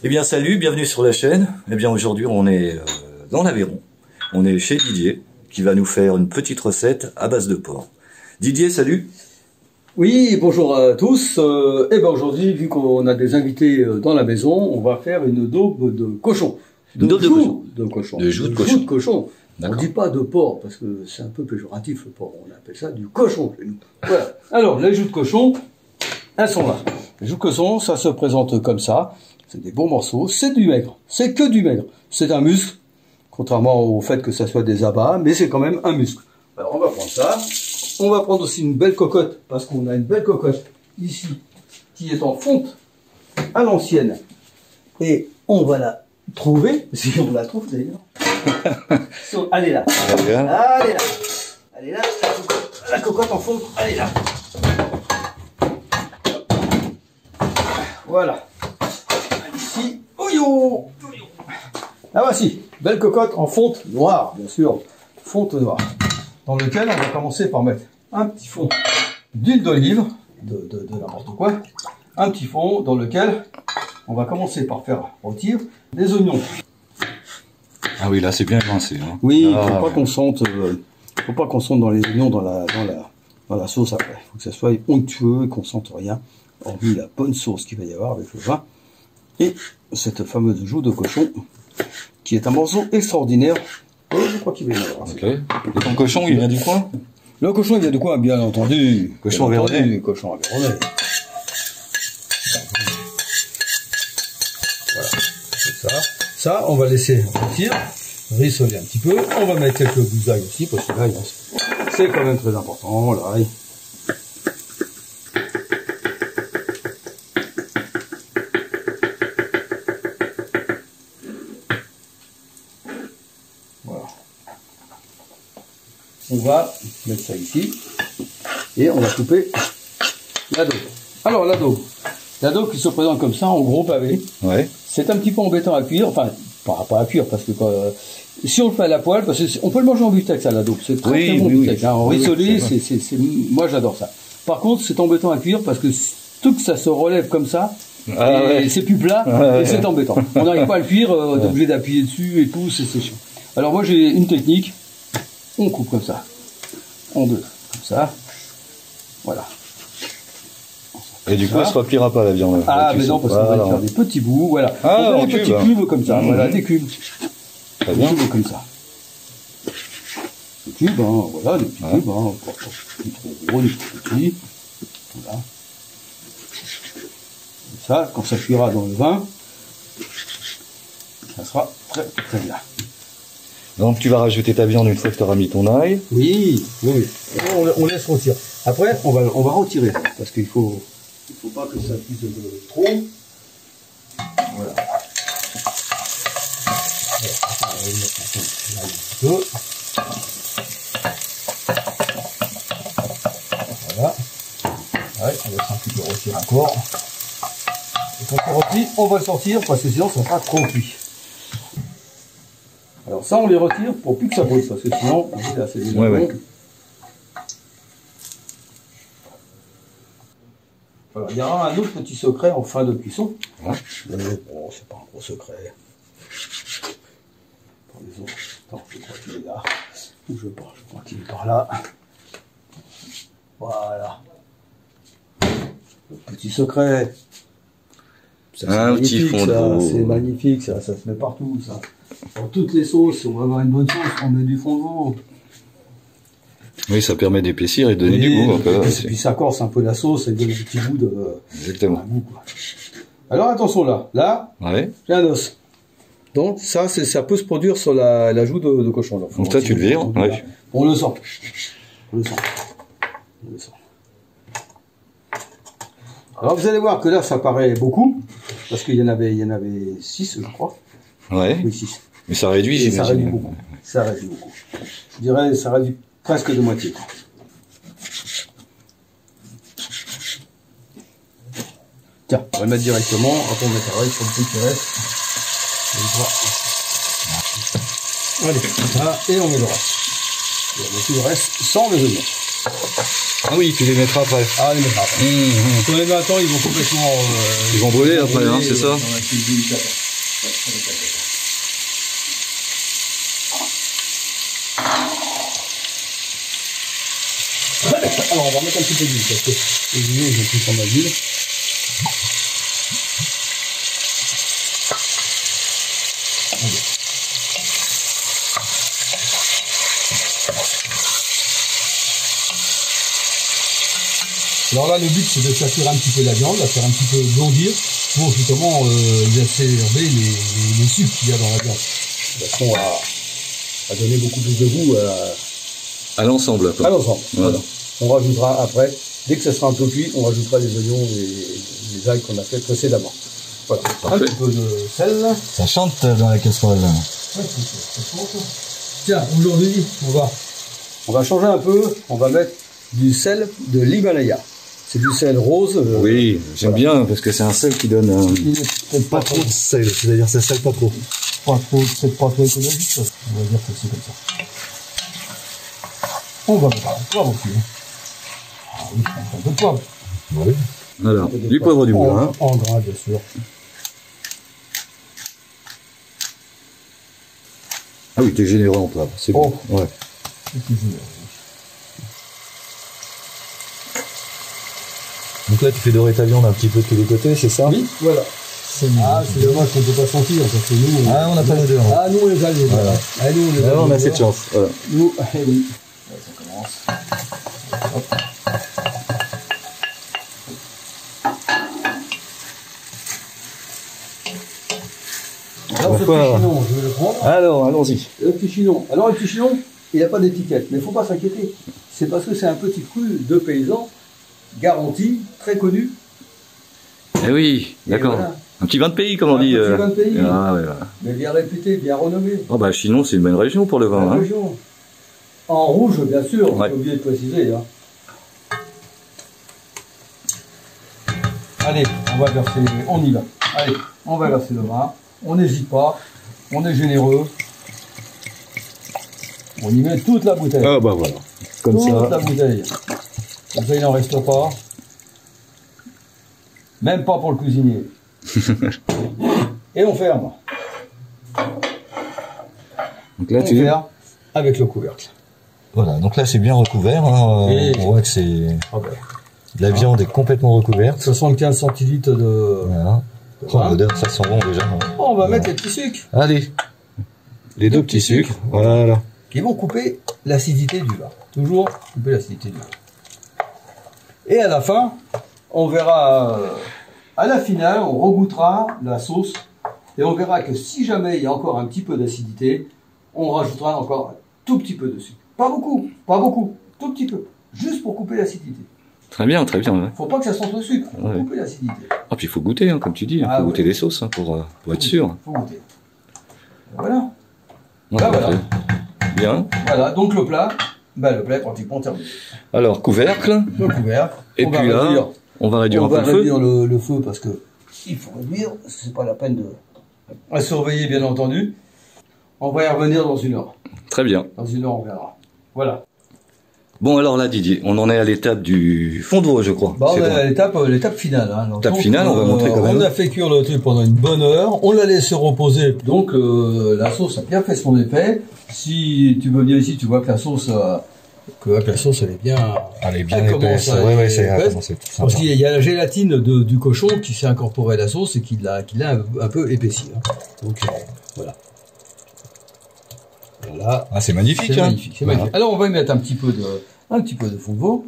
Eh bien salut, bienvenue sur la chaîne. Eh bien aujourd'hui on est dans l'Aveyron. On est chez Didier qui va nous faire une petite recette à base de porc. Didier, salut. Oui, bonjour à tous. Et ben aujourd'hui, vu qu'on a des invités dans la maison, on va faire une daube de cochon. Une daube de cochon. De cochon. De joue de cochon. Joue de cochon. On D'accord. dit pas de porc parce que c'est un peu péjoratif le porc. On appelle ça du cochon chez nous. Voilà. Alors les joues de cochon, elles sont là. Les joues de cochon, ça se présente comme ça. C'est des bons morceaux. C'est du maigre. C'est que du maigre. C'est un muscle, contrairement au fait que ça soit des abats, mais c'est quand même un muscle. Alors on va prendre ça. On va prendre aussi une belle cocotte, parce qu'on a une belle cocotte ici, qui est en fonte à l'ancienne. Et on va la trouver, si on la trouve d'ailleurs. Elle est là. Elle est là. Elle est là, la cocotte en fonte, elle est là. Voilà. Ici. Ouyo. Ah voici, belle cocotte en fonte noire, bien sûr. Fonte noire. Dans lequel on va commencer par mettre un petit fond d'huile d'olive, de n'importe quoi, un petit fond dans lequel on va commencer par faire rôtir des oignons. Ah oui, là c'est bien émincé. Hein. Oui, ah, faut pas qu'on sente dans les oignons dans la sauce après. Faut que ça soit onctueux et qu'on sente rien, hormis la bonne sauce qu'il va y avoir avec le vin et cette fameuse joue de cochon qui est un morceau extraordinaire. Je crois qu'il va y en avoir. Ok. Et ton cochon, il vient du coin? Le cochon, il vient de quoi? Bien entendu. Cochon Aveyronais. Cochon Aveyronais. Voilà. C'est ça. Ça, on va laisser rôtir, rissoler un petit peu. On va mettre quelques gousses d'ail aussi, parce que l'ail, c'est quand même très important, l'ail. Voilà. On va mettre ça ici et on va couper la daube. Alors la daube qui se présente comme ça en gros pavé. Ouais. C'est un petit peu embêtant à cuire, enfin pas à cuire parce que si on le fait à la poêle, parce que on peut le manger en butec ça la daube, c'est très bon butec. En rissolé, moi j'adore ça. Par contre c'est embêtant à cuire parce que tout que ça se relève comme ça. Et c'est plus plat et c'est embêtant. On n'arrive pas à le cuire, on est obligé d'appuyer dessus et tout, c'est chiant. Alors moi j'ai une technique, on coupe comme ça, en deux, comme ça, voilà. Et du coup, elle se repliera pas la viande. Ah mais non, parce qu'on va faire des petits bouts, voilà. Ah, on fait des petits cubes comme ça, voilà, des cubes. Très bien. Des cubes comme ça. Des cubes, hein, voilà, des petits cubes, hein, ni trop gros, ni trop petits. Voilà. Et ça, quand ça cuira dans le vin, ça sera très très bien. Donc tu vas rajouter ta viande une fois que tu auras mis ton ail. Oui. On laisse rôtir. Après, on va retirer ça, parce qu'il faut pas que ça cuise trop. Voilà. On va mettre un petit peu. Voilà. Ouais, on laisse un petit peu rôtir encore. Et quand c'est rôti, on va le sortir, parce que sinon ça sera trop cuit. Alors ça, on les retire pour plus que ça brûle, parce que sinon, c'est assez déjà bon. Voilà, il y aura un autre petit secret en fin de cuisson. Ouais. Bon, c'est pas un gros secret. Attends, je crois qu'il est là. Je crois qu'il est par là. Voilà. Le petit secret. Un petit fond de veau. C'est magnifique, ça se met partout, ça. Dans toutes les sauces, si on va avoir une bonne sauce, on met du fond de veau. Oui, ça permet d'épaissir et de donner du goût. Et puis ça corse un peu la sauce et donne un petit goût de... Exactement. Un goût, quoi. Alors attention là, j'ai un os. Donc ça peut se produire sur la joue de cochon. Alors, donc toi tu le vires. Ouais. On le sent. Alors vous allez voir que là ça paraît beaucoup, parce qu'il y en avait 6 je crois. Ouais. Oui, 6. Mais ça réduit, j'imagine. Ça réduit beaucoup. Ça réduit beaucoup. Je dirais ça réduit presque de moitié. Quoi. Tiens, on va le mettre directement, après on met pareil sur le truc qui reste. Allez, voilà, et on met le reste. Et on met tout le reste sans les oignons. Ah oui, tu les mettras après. Ah, on les mettra après. Si on les met à temps, ils vont complètement... Ils vont brûler après, hein, c'est ça? Dans la cuisine du tapin. Alors, on va mettre un petit peu d'huile, parce que les huiles, j'ai pris pas mal d'huile. Alors là, le but, c'est de faire cuire un petit peu la viande, de faire un petit peu blondir, pour justement laisser herber les sucres qu'il y a dans la viande. De toute façon, à donner beaucoup plus de goût à l'ensemble. à l'ensemble. Voilà. On rajoutera après, dès que ça sera un peu cuit, on rajoutera les oignons et les algues qu'on a fait précédemment. Voilà. Un petit peu de sel. Ça chante dans la casserole. Tiens, aujourd'hui, on va changer un peu, on va mettre du sel de l'Himalaya. C'est du sel rose. Oui, j'aime bien parce que c'est un sel qui donne pas trop de sel, c'est-à-dire ça sale pas trop. C'est pas trop écologique, on va dire que c'est comme ça. On va mettre un poivre aussi. Ah oui, un peu de poivre. Oui. Alors, du poivre du moulin. En gras, bien sûr. Ah oui, t'es généreux en poivre, c'est bon. Ouais. Donc là, tu fais dorer ta viande un petit peu de tous les côtés, c'est ça? Oui, voilà. C'est dommage qu'on ne peut pas sentir, parce que nous... on n'a pas l'odeur. Ah, nous, on les a, les voilà. Ah, nous, on les a. On a cette chance. Voilà. Nous, oui. Là, ça commence. Hop. Alors, ce petit chinon, je vais le prendre. Alors, allons-y. Le petit chinon. Alors, le petit chinon, il n'a pas d'étiquette, mais il ne faut pas s'inquiéter. C'est parce que c'est un petit cru de paysan, garanti, très connu. Eh oui, d'accord. Voilà. Un petit vin de pays, comme on dit. Un petit vin de pays. Ah, ouais, voilà. Mais bien réputé, bien renommé. Oh, bah, Chinon, c'est une bonne région pour le vin. Bonne région. En rouge, bien sûr, ouais. J'ai oublié de préciser. Hein. Allez, on va verser, on y va. Allez, on va verser le vin. On n'hésite pas, on est généreux. On y met toute la bouteille. Ah, bah voilà. Comme toute ça. Toute la bouteille. Comme ça, il n'en reste pas. Même pas pour le cuisinier. Et on ferme. Donc là, on ferme avec le couvercle. Voilà, donc là c'est bien recouvert. Hein. On voit que c'est la viande est complètement recouverte. 75 centilitres de. Voilà. L'odeur, ça sent bon déjà. Hein. Oh, on va mettre les petits sucres. Allez, les deux petits sucres. Voilà. Qui vont couper l'acidité du vin. Toujours couper l'acidité du vin. Et à la fin, on verra. À la finale, on regoutera la sauce et on verra que si jamais il y a encore un petit peu d'acidité, on rajoutera encore un tout petit peu de sucre. Pas beaucoup, tout petit peu, juste pour couper l'acidité. Très bien, très bien. Ouais. Faut pas que ça sente le sucre, faut couper l'acidité. Ah, puis il faut goûter, hein, comme tu dis, il faut goûter les sauces hein, pour être sûr. Faut goûter. Voilà. Voilà. Bien. Voilà, donc le plat est pratiquement terminé. Alors, couvercle. Le couvercle. Et puis là, on va réduire un peu le feu. On va réduire le feu parce que il faut réduire, c'est pas la peine de... À surveiller, bien entendu. On va y revenir dans 1 heure. Très bien. Dans 1 heure, on verra. Voilà. Bon, alors là, Didier, on en est à l'étape du fond de veau, je crois. Bah, on est à l'étape finale. Hein. L'étape finale, on va montrer quand même. On a fait cuire le truc pendant une bonne heure. On l'a laissé reposer. Donc, la sauce a bien fait son effet. Si tu veux bien ici, tu vois que la sauce... elle est bien... Elle est bien épaisse. Ouais, c'est épaisse. Parce qu'il y a la gélatine du cochon qui s'est incorporée à la sauce et qui l'a un peu épaissie. Hein. Donc, voilà. Voilà. Ah, c'est magnifique. C'est magnifique. C'est magnifique. Alors, on va y mettre un petit peu de fond de veau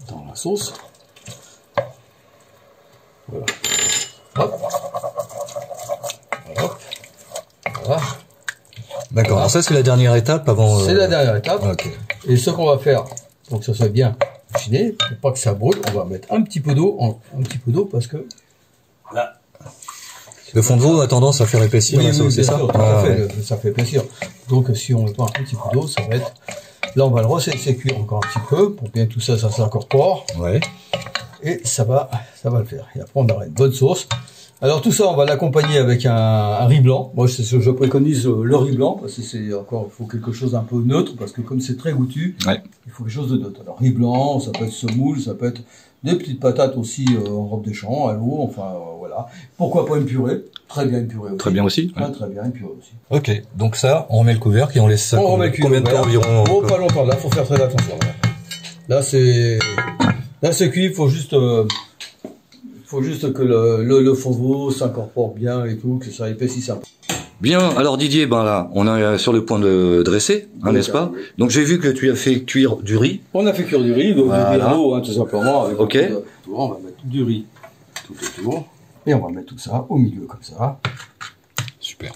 dans la sauce. Voilà. Hop. Hop. Voilà. D'accord, alors ça c'est la dernière étape avant... C'est la dernière étape. Okay. Et ce qu'on va faire, pour que ça soit bien cuisiné, pour pas que ça brûle, on va mettre un petit peu d'eau, parce que... Là. Le fond de veau a tendance à faire épaissir la sauce, c'est ça? Ça fait épaissir. Donc si on met un petit peu d'eau, ça va être... Là on va le laisser cuire encore un petit peu, pour bien que tout ça s'incorpore. Ouais. Et ça va le faire. Et après on aura une bonne sauce. Alors tout ça, on va l'accompagner avec un riz blanc. Moi, je préconise le riz blanc parce que c'est encore, il faut quelque chose d'un peu neutre parce que comme c'est très goûtu, Ouais. il faut quelque chose de neutre. Alors riz blanc, ça peut être semoule, ça peut être des petites patates aussi en robe des champs, à l'eau, enfin voilà. Pourquoi pas une purée? Très bien une purée aussi. Très bien aussi. Très, très bien une purée aussi. Ok, donc ça, on remet le couvercle et on laisse ça combien de temps environ? Oh, pas longtemps, là, faut faire très attention. Là, c'est cuit, faut juste que le fond veau s'incorpore bien et tout, que ça épaississe un peu. Bien, alors Didier, ben là, on est sur le point de dresser, hein, n'est-ce pas? Donc j'ai vu que tu as fait cuire du riz. On a fait cuire du riz, donc du riz à l'eau, hein, tout simplement. Avec ok. On va mettre du riz tout autour. Et on va mettre tout ça au milieu, comme ça. Super.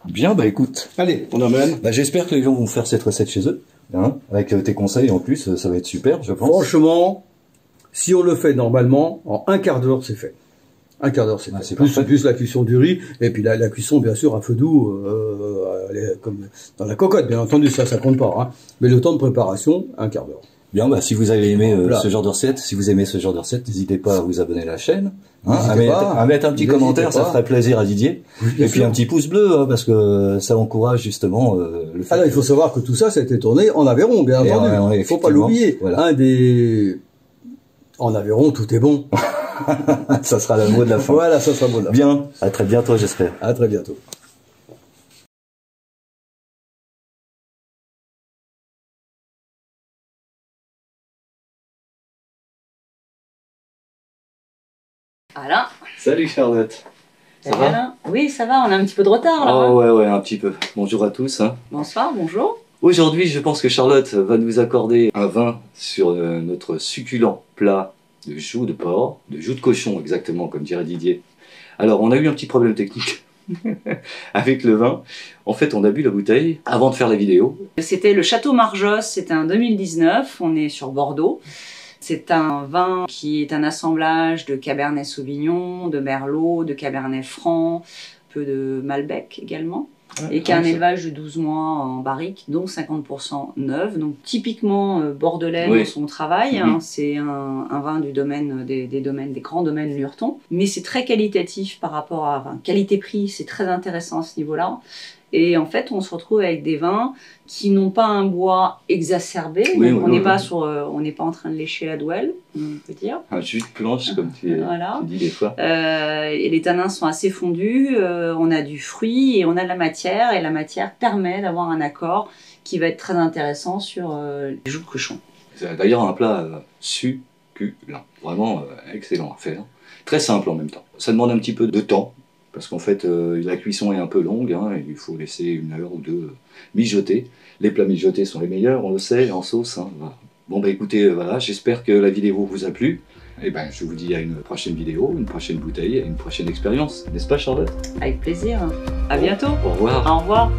Bien, bah écoute. Allez, on emmène. Bah, j'espère que les gens vont faire cette recette chez eux. Hein, avec tes conseils en plus, ça va être super, je pense. Franchement, si on le fait normalement, en un quart d'heure, c'est fait. Un quart d'heure, c'est fait. Plus la cuisson du riz, et puis la cuisson, bien sûr, à feu doux, comme dans la cocotte, bien entendu, ça compte pas. Hein. Mais le temps de préparation, un quart d'heure. Bien, bah si vous avez aimé ce genre de recette, n'hésitez pas à vous abonner à la chaîne, hein, à mettre un petit commentaire, ça ferait plaisir à Didier. Oui, et puis un petit pouce bleu, hein, parce que ça encourage justement le fait. Alors il faut savoir que tout ça, ça a été tourné en Aveyron, bien entendu. Il faut pas l'oublier. Voilà. En Aveyron, tout est bon. Ça sera le mot de la fin. Voilà, ça sera le mot de la fin. Bien, à très bientôt, j'espère. À très bientôt. Voilà. Salut Charlotte. Ça va? Oui, ça va, on a un petit peu de retard là. Oh ouais, un petit peu. Bonjour à tous. Hein. Bonsoir, bonjour. Aujourd'hui, je pense que Charlotte va nous accorder un vin sur notre succulent plat de joues de porc, de joues de cochon exactement, comme dirait Didier. Alors, on a eu un petit problème technique avec le vin. En fait, on a bu la bouteille avant de faire la vidéo. C'était le Château Marjosse, c'était en 2019, on est sur Bordeaux. C'est un vin qui est un assemblage de Cabernet Sauvignon, de Merlot, de Cabernet Franc, un peu de Malbec également. Ouais, et qui a un élevage de 12 mois en barrique, dont 50% neuf. Donc typiquement bordelais dans son travail. Hein, c'est un vin du domaine, des grands domaines Lurton. Mais c'est très qualitatif par rapport à qualité-prix, c'est très intéressant à ce niveau-là. Et en fait, on se retrouve avec des vins qui n'ont pas un bois exacerbé. On n'est pas en train de lécher la douelle, on peut dire. Un jus de planche, comme tu dis des fois. Et les tanins sont assez fondus. On a du fruit et on a de la matière. Et la matière permet d'avoir un accord qui va être très intéressant sur les joues de cochon. C'est d'ailleurs un plat succulent. Vraiment excellent à faire. Très simple en même temps. Ça demande un petit peu de temps. Parce qu'en fait, la cuisson est un peu longue, hein, et il faut laisser 1 heure ou 2 mijoter. Les plats mijotés sont les meilleurs, on le sait, en sauce. Hein, voilà. Bon, bah écoutez, voilà, j'espère que la vidéo vous a plu. Et ben, je vous dis à une prochaine vidéo, une prochaine bouteille, et une prochaine expérience. N'est-ce pas, Charlotte? Avec plaisir. À bientôt. Au revoir. Au revoir.